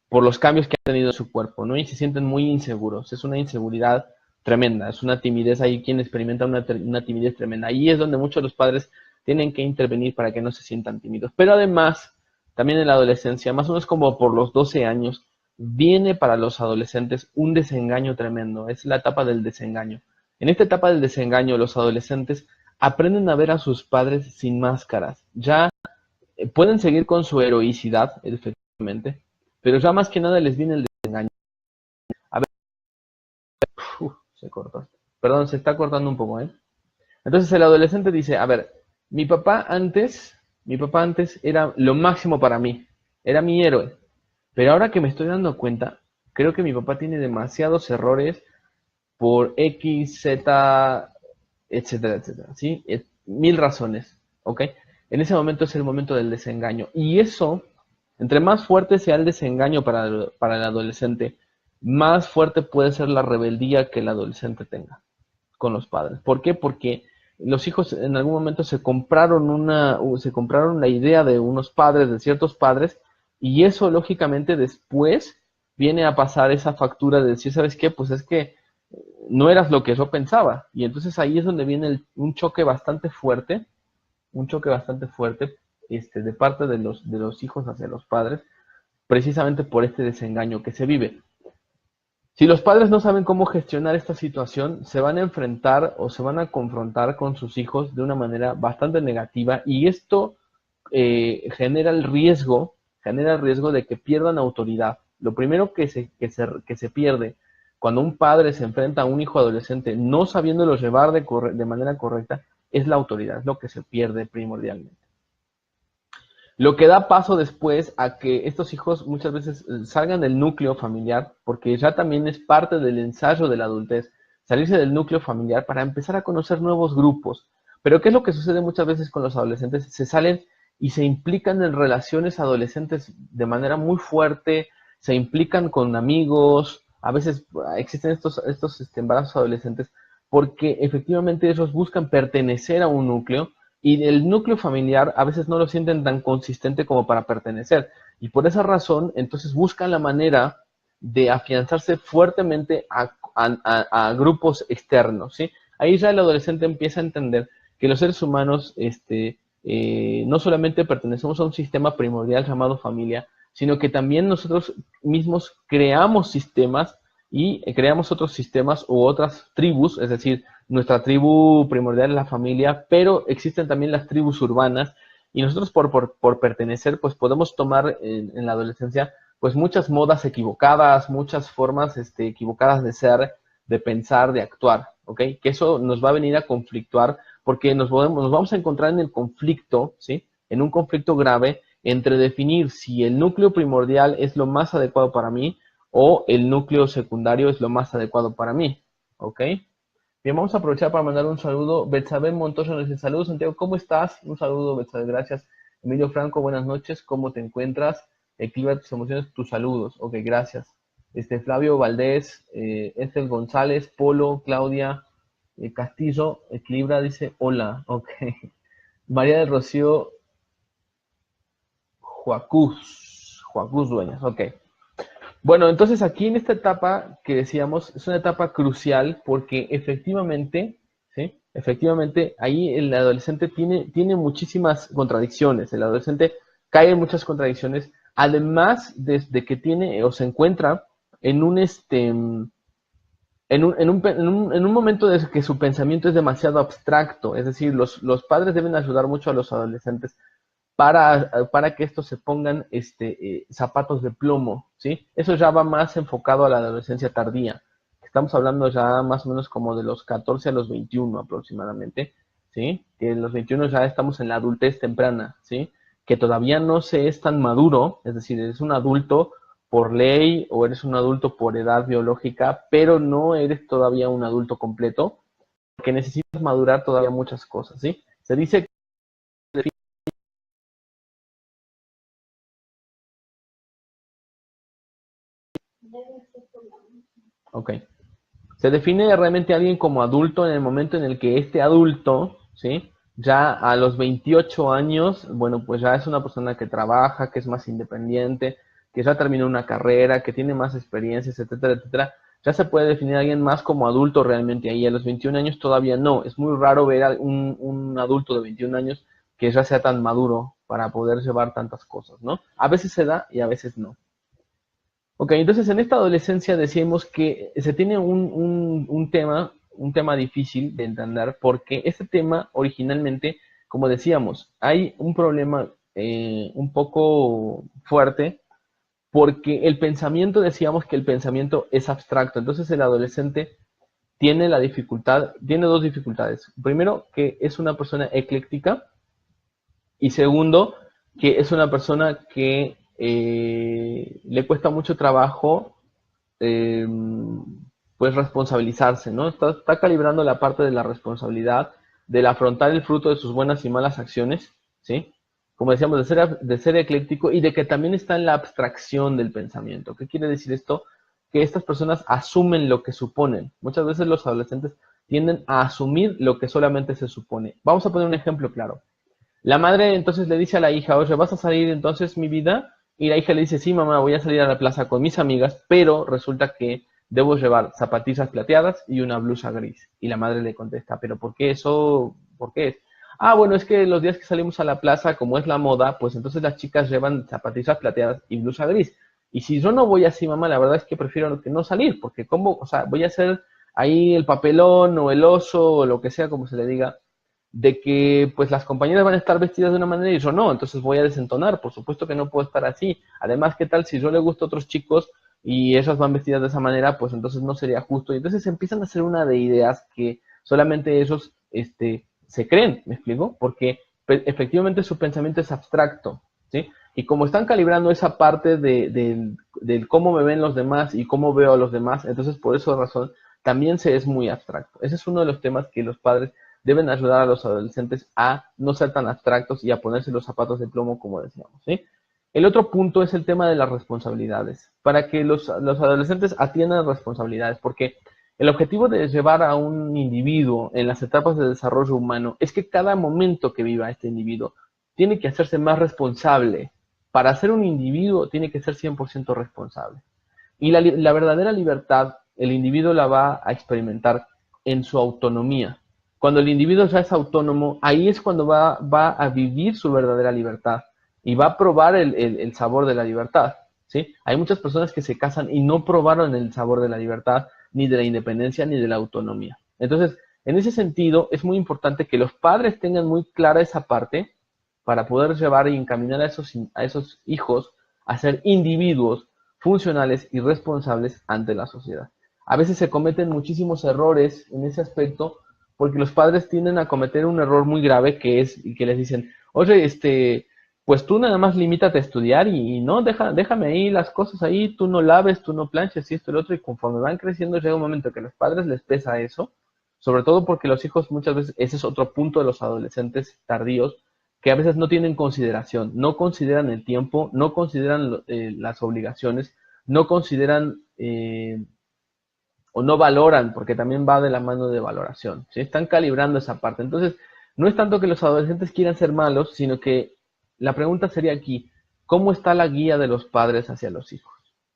por los cambios que han tenido en su cuerpo, ¿no? Y se sienten muy inseguros. Es una inseguridad tremenda, es una timidez. Hay quien experimenta una timidez tremenda. Ahí es donde muchos de los padres tienen que intervenir para que no se sientan tímidos. Pero además, también en la adolescencia, más o menos como por los 12 años, viene para los adolescentes un desengaño tremendo. Es la etapa del desengaño. En esta etapa del desengaño, los adolescentes aprenden a ver a sus padres sin máscaras. Ya pueden seguir con su heroicidad, efectivamente, pero ya más que nada les viene el desengaño. A ver, se cortó. Perdón, se está cortando un poco, ¿eh? Entonces el adolescente dice, a ver, mi papá antes era lo máximo para mí, era mi héroe, pero ahora que me estoy dando cuenta, creo que mi papá tiene demasiados errores por X, Z, etcétera, etcétera, ¿sí? Mil razones, ¿ok? En ese momento es el momento del desengaño. Y eso, entre más fuerte sea el desengaño para el adolescente, más fuerte puede ser la rebeldía que el adolescente tenga con los padres. ¿Por qué? Porque los hijos en algún momento se compraron la idea de unos padres, de ciertos padres, y eso lógicamente después viene a pasar esa factura de decir, ¿sabes qué? Pues es que no eras lo que yo pensaba. Y entonces ahí es donde viene un choque bastante fuerte, de parte de los hijos hacia los padres, precisamente por este desengaño que se vive. Si los padres no saben cómo gestionar esta situación, se van a enfrentar o se van a confrontar con sus hijos de una manera bastante negativa, y esto genera el riesgo de que pierdan autoridad. Lo primero que se pierde cuando un padre se enfrenta a un hijo adolescente no sabiéndolo llevar de manera correcta es la autoridad, es lo que se pierde primordialmente. Lo que da paso después a que estos hijos muchas veces salgan del núcleo familiar, porque ya también es parte del ensayo de la adultez, salirse del núcleo familiar para empezar a conocer nuevos grupos. Pero ¿qué es lo que sucede muchas veces con los adolescentes? Se salen y se implican en relaciones adolescentes de manera muy fuerte, se implican con amigos, a veces existen estos embarazos adolescentes porque efectivamente ellos buscan pertenecer a un núcleo, y el núcleo familiar a veces no lo sienten tan consistente como para pertenecer. Y por esa razón, entonces buscan la manera de afianzarse fuertemente a grupos externos, ¿sí? Ahí ya el adolescente empieza a entender que los seres humanos no solamente pertenecemos a un sistema primordial llamado familia, sino que también nosotros mismos creamos sistemas y creamos otros sistemas u otras tribus, es decir, nuestra tribu primordial es la familia, pero existen también las tribus urbanas, y nosotros por pertenecer, pues podemos tomar en la adolescencia, pues muchas modas equivocadas, muchas formas equivocadas de ser, de pensar, de actuar, ¿ok? Que eso nos va a venir a conflictuar, porque nos vamos a encontrar en el conflicto, ¿sí? En un conflicto grave entre definir si el núcleo primordial es lo más adecuado para mí o el núcleo secundario es lo más adecuado para mí, ¿ok? Bien, vamos a aprovechar para mandar un saludo. Betsabe Montoya nos dice, saludos Santiago, ¿cómo estás? Un saludo, Betsabe, gracias. Emilio Franco, buenas noches, ¿cómo te encuentras? Equilibra tus emociones, tus saludos. Ok, gracias. Flavio Valdés, Estel González, Polo, Claudia, Castillo, Equilibra, dice, hola, ok. María del Rocío, Joacuz Dueñas, ok. Bueno, entonces aquí en esta etapa que decíamos, es una etapa crucial porque efectivamente, ¿sí? Efectivamente, ahí el adolescente tiene muchísimas contradicciones. El adolescente cae en muchas contradicciones, además de que tiene o se encuentra en un momento de que su pensamiento es demasiado abstracto. Es decir, los padres deben ayudar mucho a los adolescentes para que estos se pongan zapatos de plomo, ¿sí? Eso ya va más enfocado a la adolescencia tardía. Estamos hablando ya más o menos como de los 14 a los 21 aproximadamente, ¿sí? Que en los 21 ya estamos en la adultez temprana, ¿sí? que todavía no se es tan maduro, es decir, eres un adulto por ley o eres un adulto por edad biológica, pero no eres todavía un adulto completo, que necesitas madurar todavía muchas cosas, ¿sí? Se dice que... Ok. Se define realmente a alguien como adulto en el momento en el que este adulto, ¿sí? Ya a los 28 años, bueno, pues ya es una persona que trabaja, que es más independiente, que ya terminó una carrera, que tiene más experiencias, etcétera, etcétera. Ya se puede definir a alguien más como adulto realmente ahí. A los 21 años todavía no. Es muy raro ver a un adulto de 21 años que ya sea tan maduro para poder llevar tantas cosas, ¿no? A veces se da y a veces no. Ok, entonces en esta adolescencia decimos que se tiene un tema difícil de entender, porque este tema originalmente, como decíamos, hay un problema un poco fuerte, porque el pensamiento, decíamos que el pensamiento es abstracto, entonces el adolescente tiene la dificultad, tiene dos dificultades. Primero, que es una persona ecléctica, y segundo, que es una persona que le cuesta mucho trabajo eh, pues responsabilizarse, ¿no? Está calibrando la parte de la responsabilidad, del afrontar el fruto de sus buenas y malas acciones, ¿sí? Como decíamos, de ser ecléctico y de que también está en la abstracción del pensamiento. ¿Qué quiere decir esto? Que estas personas asumen lo que suponen. Muchas veces los adolescentes tienden a asumir lo que solamente se supone. Vamos a poner un ejemplo claro. La madre entonces le dice a la hija, oye, ¿vas a salir entonces mi vida? Y la hija le dice, sí, mamá, voy a salir a la plaza con mis amigas, pero resulta que debo llevar zapatillas plateadas y una blusa gris. Y la madre le contesta, ¿pero por qué eso? ¿Por qué es? Ah, bueno, es que los días que salimos a la plaza, como es la moda, pues entonces las chicas llevan zapatillas plateadas y blusa gris. Y si yo no voy así, mamá, la verdad es que prefiero que no salir, porque como, o sea, voy a hacer ahí el papelón o el oso o lo que sea, como se le diga, de que pues las compañeras van a estar vestidas de una manera y yo no, entonces voy a desentonar, por supuesto que no puedo estar así. Además, ¿qué tal si yo le gusto a otros chicos y ellas van vestidas de esa manera? Pues entonces no sería justo. Y entonces empiezan a hacer una de ideas que solamente ellos se creen, ¿me explico? Porque efectivamente su pensamiento es abstracto, ¿sí? Y como están calibrando esa parte de cómo me ven los demás y cómo veo a los demás, entonces por esa razón también se es muy abstracto. Ese es uno de los temas que los padres deben ayudar a los adolescentes a no ser tan abstractos y a ponerse los zapatos de plomo, como decíamos, ¿sí? El otro punto es el tema de las responsabilidades, para que los adolescentes atiendan responsabilidades, porque el objetivo de llevar a un individuo en las etapas de desarrollo humano es que cada momento que viva este individuo tiene que hacerse más responsable. Para ser un individuo tiene que ser 100% responsable. Y la verdadera libertad, el individuo la va a experimentar en su autonomía. Cuando el individuo ya es autónomo, ahí es cuando va a vivir su verdadera libertad y va a probar el sabor de la libertad. ¿Sí? Hay muchas personas que se casan y no probaron el sabor de la libertad, ni de la independencia, ni de la autonomía. Entonces, en ese sentido, es muy importante que los padres tengan muy clara esa parte para poder llevar y encaminar a esos hijos a ser individuos funcionales y responsables ante la sociedad. A veces se cometen muchísimos errores en ese aspecto porque los padres tienden a cometer un error muy grave que es que les dicen, oye, pues tú nada más limítate a estudiar y no, déjame ahí las cosas ahí, tú no laves, tú no planches y esto y lo otro, y conforme van creciendo llega un momento que a los padres les pesa eso, sobre todo porque los hijos muchas veces, ese es otro punto de los adolescentes tardíos, que a veces no tienen consideración, no consideran el tiempo, no consideran las obligaciones, no consideran o no valoran, porque también va de la mano de valoración, ¿sí? Están calibrando esa parte. Entonces, no es tanto que los adolescentes quieran ser malos, sino que la pregunta sería aquí, ¿cómo está la guía de los padres hacia los hijos?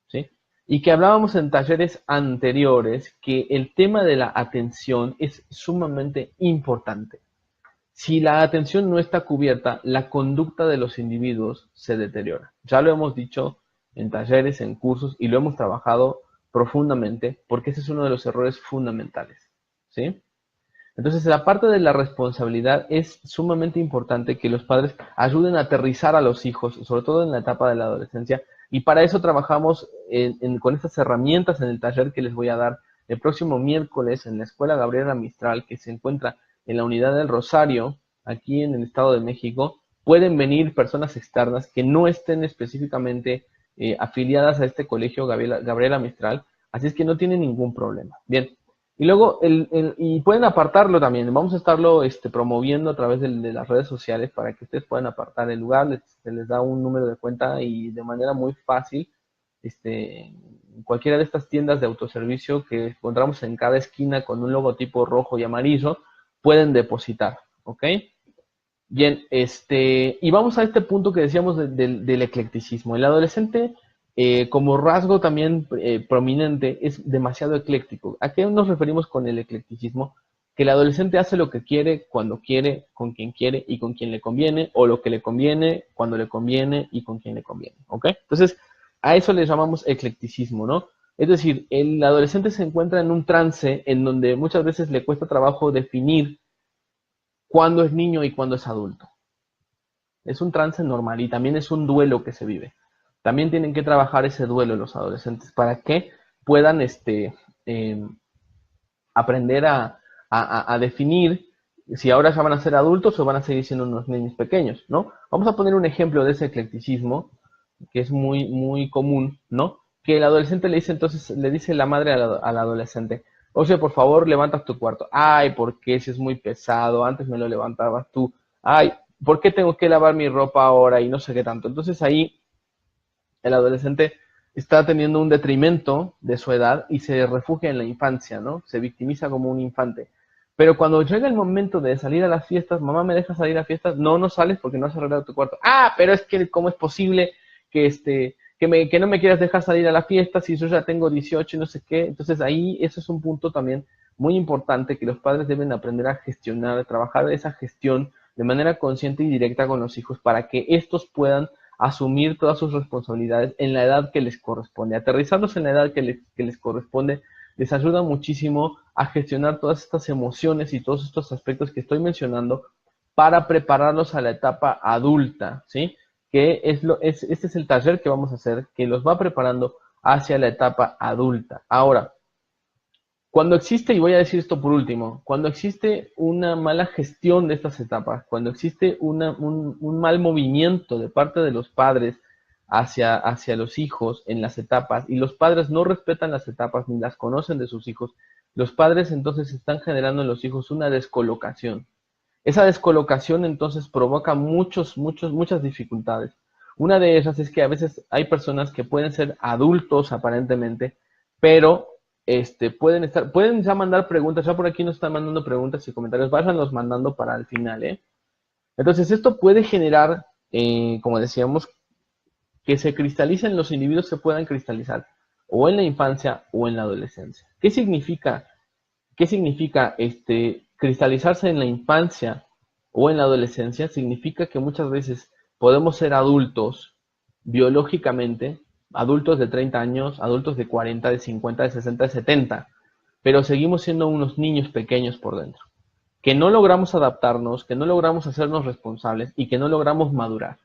¿Sí? Y que hablábamos en talleres anteriores que el tema de la atención es sumamente importante. Si la atención no está cubierta, la conducta de los individuos se deteriora. Ya lo hemos dicho en talleres, en cursos, y lo hemos trabajado profundamente, porque ese es uno de los errores fundamentales, ¿sí? Entonces, la parte de la responsabilidad es sumamente importante que los padres ayuden a aterrizar a los hijos, sobre todo en la etapa de la adolescencia, y para eso trabajamos con estas herramientas en el taller que les voy a dar el próximo miércoles en la Escuela Gabriela Mistral, que se encuentra en la Unidad del Rosario, aquí en el Estado de México. pueden venir personas externas que no estén específicamente afiliadas a este colegio Gabriela Mistral, así es que no tienen ningún problema. Bien, y luego, y pueden apartarlo también, vamos a estarlo promoviendo a través de las redes sociales para que ustedes puedan apartar el lugar, se les da un número de cuenta y de manera muy fácil, en cualquiera de estas tiendas de autoservicio que encontramos en cada esquina con un logotipo rojo y amarillo, pueden depositar, ¿ok? Bien, y vamos a este punto que decíamos del eclecticismo. El adolescente, como rasgo también prominente, es demasiado ecléctico. ¿A qué nos referimos con el eclecticismo? Que el adolescente hace lo que quiere, cuando quiere, con quien quiere y con quien le conviene, o lo que le conviene, cuando le conviene y con quien le conviene, ¿ok? Entonces, a eso le llamamos eclecticismo, ¿no? Es decir, el adolescente se encuentra en un trance en donde muchas veces le cuesta trabajo definir cuándo es niño y cuándo es adulto. Es un trance normal y también es un duelo que se vive. También tienen que trabajar ese duelo los adolescentes para que puedan aprender a definir si ahora ya van a ser adultos o van a seguir siendo unos niños pequeños, ¿no? Vamos a poner un ejemplo de ese eclecticismo que es muy, muy común, ¿no? Que el adolescente le dice, entonces, le dice la madre al adolescente, oye, por favor, levantas tu cuarto. Ay, ¿por qué? Si es muy pesado, antes me lo levantabas tú. Ay, ¿por qué tengo que lavar mi ropa ahora? Y no sé qué tanto. Entonces ahí el adolescente está teniendo un detrimento de su edad y se refugia en la infancia, ¿no? Se victimiza como un infante. Pero cuando llega el momento de salir a las fiestas, mamá, ¿me deja salir a fiestas? No, no sales porque no has arreglado tu cuarto. Ah, pero es que, ¿cómo es posible que no me quieras dejar salir a la fiesta si yo ya tengo 18 y no sé qué? Entonces ahí eso es un punto también muy importante que los padres deben aprender a gestionar, a trabajar esa gestión de manera consciente y directa con los hijos para que estos puedan asumir todas sus responsabilidades en la edad que les corresponde. Aterrizarlos en la edad que les corresponde les ayuda muchísimo a gestionar todas estas emociones y todos estos aspectos que estoy mencionando para prepararlos a la etapa adulta, ¿sí? Que este es el taller que vamos a hacer, que los va preparando hacia la etapa adulta. Ahora, cuando existe, y voy a decir esto por último, cuando existe una mala gestión de estas etapas, cuando existe un mal movimiento de parte de los padres hacia los hijos en las etapas, y los padres no respetan las etapas ni las conocen de sus hijos, los padres entonces están generando en los hijos una descolocación. Esa descolocación entonces provoca muchas dificultades. Una de esas es que a veces hay personas que pueden ser adultos aparentemente, pero pueden ya mandar preguntas, ya por aquí nos están mandando preguntas y comentarios, váyanlos mandando para el final, ¿eh? Entonces esto puede generar, como decíamos, que se cristalicen los individuos que puedan cristalizar o en la infancia o en la adolescencia. ¿Qué significa cristalizarse en la infancia o en la adolescencia? Significa que muchas veces podemos ser adultos biológicamente, adultos de 30 años, adultos de 40, de 50, de 60, de 70, pero seguimos siendo unos niños pequeños por dentro, que no logramos adaptarnos, que no logramos hacernos responsables y que no logramos madurar.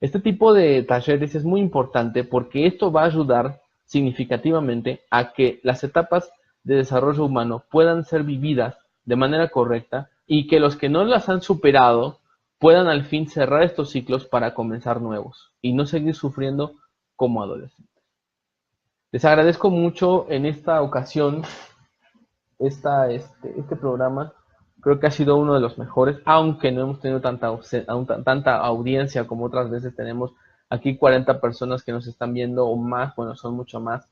Este tipo de talleres es muy importante porque esto va a ayudar significativamente a que las etapas de desarrollo humano puedan ser vividas de manera correcta y que los que no las han superado puedan al fin cerrar estos ciclos para comenzar nuevos y no seguir sufriendo como adolescentes. Les agradezco mucho en esta ocasión este programa. Creo que ha sido uno de los mejores, aunque no hemos tenido tanta audiencia como otras veces tenemos. Aquí 40 personas que nos están viendo o más, bueno, son mucho más,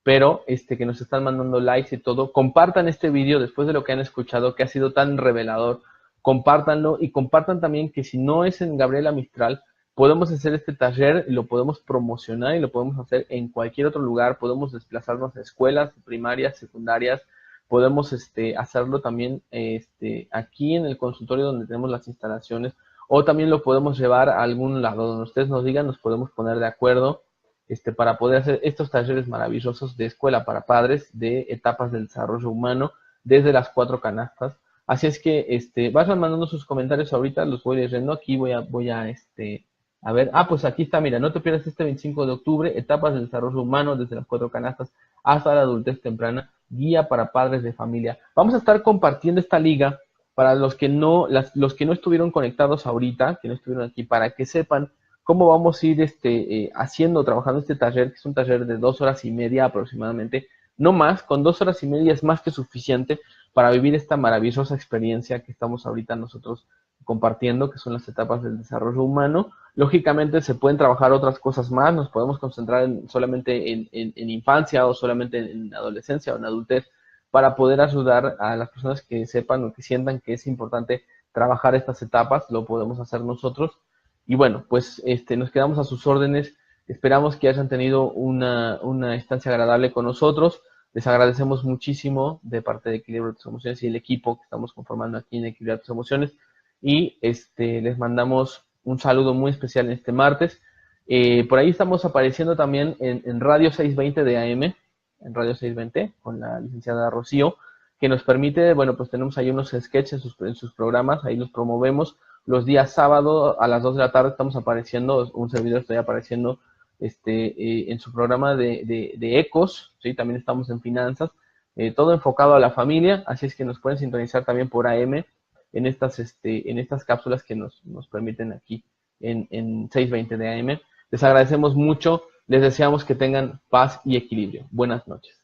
pero que nos están mandando likes y todo. Compartan este video después de lo que han escuchado, que ha sido tan revelador. Compártanlo y compartan también que si no es en Gabriela Mistral, podemos hacer este taller y lo podemos promocionar y lo podemos hacer en cualquier otro lugar. Podemos desplazarnos a escuelas primarias, secundarias. Podemos hacerlo también aquí en el consultorio donde tenemos las instalaciones, o también lo podemos llevar a algún lado donde ustedes nos digan, nos podemos poner de acuerdo para poder hacer estos talleres maravillosos de escuela para padres de etapas del desarrollo humano desde las 4 canastas. Así es que vayan mandando sus comentarios ahorita, los voy leyendo. Aquí voy a ver. Ah, pues aquí está, mira, no te pierdas este 25 de octubre, etapas del desarrollo humano desde las 4 canastas hasta la adultez temprana, guía para padres de familia. Vamos a estar compartiendo esta liga para los que no estuvieron conectados ahorita, que no estuvieron aquí, para que sepan cómo vamos a ir trabajando este taller, que es un taller de 2 horas y media aproximadamente, no más, con 2 horas y media es más que suficiente para vivir esta maravillosa experiencia que estamos ahorita nosotros compartiendo, que son las etapas del desarrollo humano. Lógicamente se pueden trabajar otras cosas más, nos podemos concentrar solamente en infancia o solamente en adolescencia o en adultez para poder ayudar a las personas que sepan o que sientan que es importante trabajar estas etapas, lo podemos hacer nosotros. Y bueno, pues nos quedamos a sus órdenes. Esperamos que hayan tenido una estancia agradable con nosotros. Les agradecemos muchísimo de parte de Equilibrio de tus Emociones y el equipo que estamos conformando aquí en Equilibrio de tus Emociones. Y les mandamos un saludo muy especial en este martes. Por ahí estamos apareciendo también en Radio 620 de AM, en Radio 620, con la licenciada Rocío, que nos permite, bueno, pues tenemos ahí unos sketches en sus programas, ahí los promovemos. Los días sábado a las 2 de la tarde estamos apareciendo, un servidor estoy apareciendo en su programa de Ecos, ¿sí? También estamos en finanzas, todo enfocado a la familia, así es que nos pueden sintonizar también por AM en estas cápsulas que nos permiten aquí en 620 de AM. Les agradecemos mucho, les deseamos que tengan paz y equilibrio. Buenas noches.